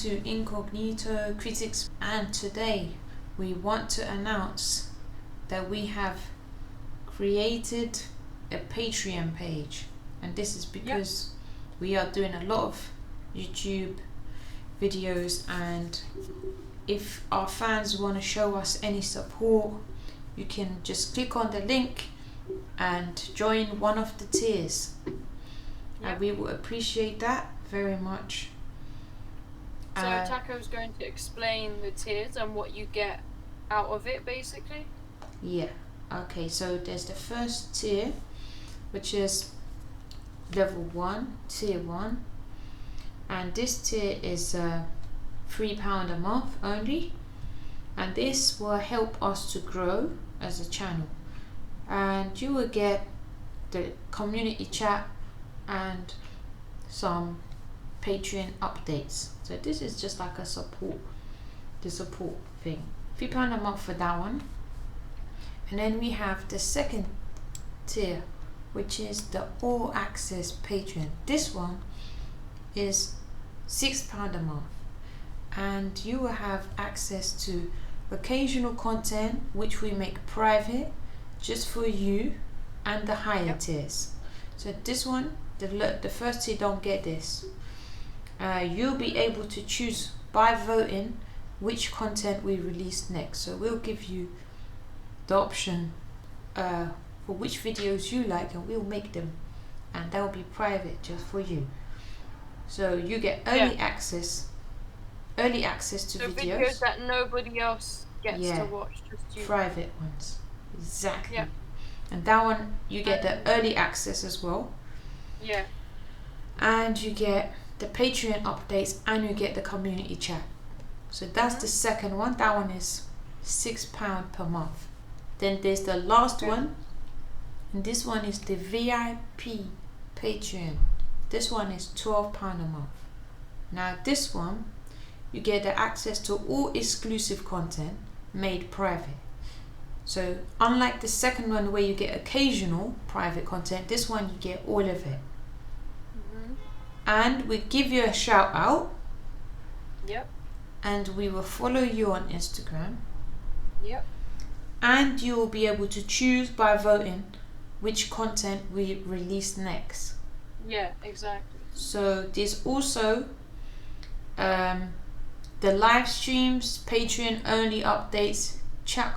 to Incognito Critics, and today we want to announce that we have created a Patreon page, and this is because we are doing a lot of YouTube videos, and if our fans want to show us any support, you can just click on the link and join one of the tiers. And we will appreciate that very much. So Taco's going to explain the tiers and what you get out of it, basically. Yeah. Okay, so there's the first tier, which is level 1, tier 1. And this tier is £3 a month only. And this will help us to grow as a channel. And you will get the community chat and some Patreon updates. So this is just like a support thing. £3 a month for that one. And then we have the second tier, which is the all access Patreon. This one is £6 a month, and you will have access to occasional content which we make private just for you, and the higher tiers. So this one, the first tier, don't get this. You'll be able to choose by voting which content we release next. So we'll give you the option for which videos you like, and we'll make them, and that will be private just for you. So you get early access to videos that nobody else gets to watch, just you. Private ones, exactly. And that one you get the early access as well. And you get the Patreon updates, and you get the community chat. So that's the second one. That one is £6 per month. Then there's the last one, and this one is the VIP Patreon. This one is £12 a month. Now this one, you get the access to all exclusive content made private. So unlike the second one where you get occasional private content, this one you get all of it. And we give you a shout out. And we will follow you on Instagram. And you will be able to choose by voting which content we release next. Exactly. So there's also the live streams, Patreon only updates, chat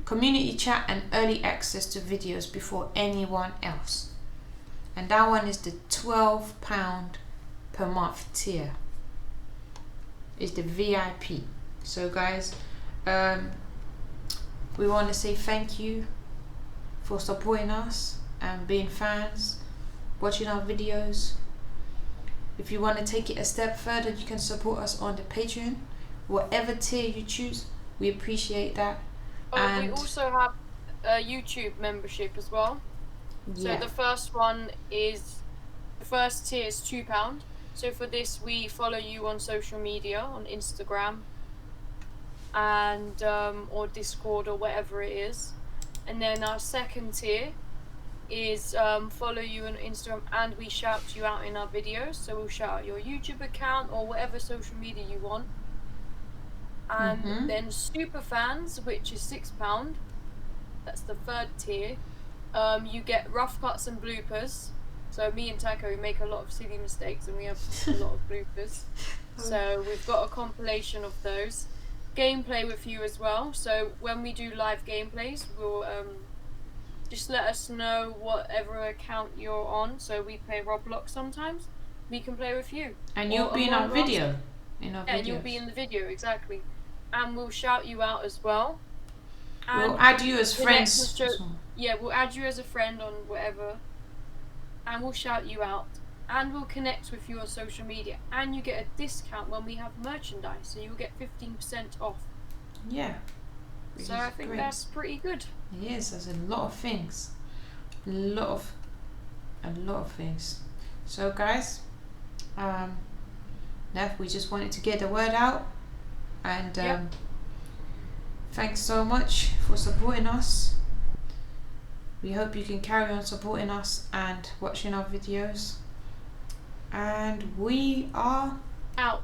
community chat, and early access to videos before anyone else. And that one is the £12 per month tier. Is the VIP. So guys, we want to say thank you for supporting us and being fans, watching our videos. If you want to take it a step further, you can support us on the Patreon. Whatever tier you choose, we appreciate that. And we also have a YouTube membership as well. So the first tier is £2. So for this, we follow you on social media, on Instagram and or Discord or whatever it is. And then our second tier is follow you on Instagram, and we shout you out in our videos. So we'll shout out your YouTube account or whatever social media you want. And then super fans, which is £6. That's the third tier. You get rough cuts and bloopers. So me and Taco, we make a lot of silly mistakes, and we have a lot of bloopers. So we've got a compilation of those. Gameplay with you as well. So when we do live gameplays, we'll just let us know whatever account you're on. So we play Roblox sometimes. We can play with you. And you'll be in our video. And you'll be in the video, exactly. And we'll shout you out as well. And we'll add you as friends. We'll add you as a friend on whatever. And we'll shout you out. And we'll connect with you on social media. And you get a discount when we have merchandise. So you'll get 15% off. So I think that's pretty good. Yes, there's a lot of things. A lot of things. So guys, we just wanted to get the word out. And thanks so much for supporting us. We hope you can carry on supporting us and watching our videos. And we are out.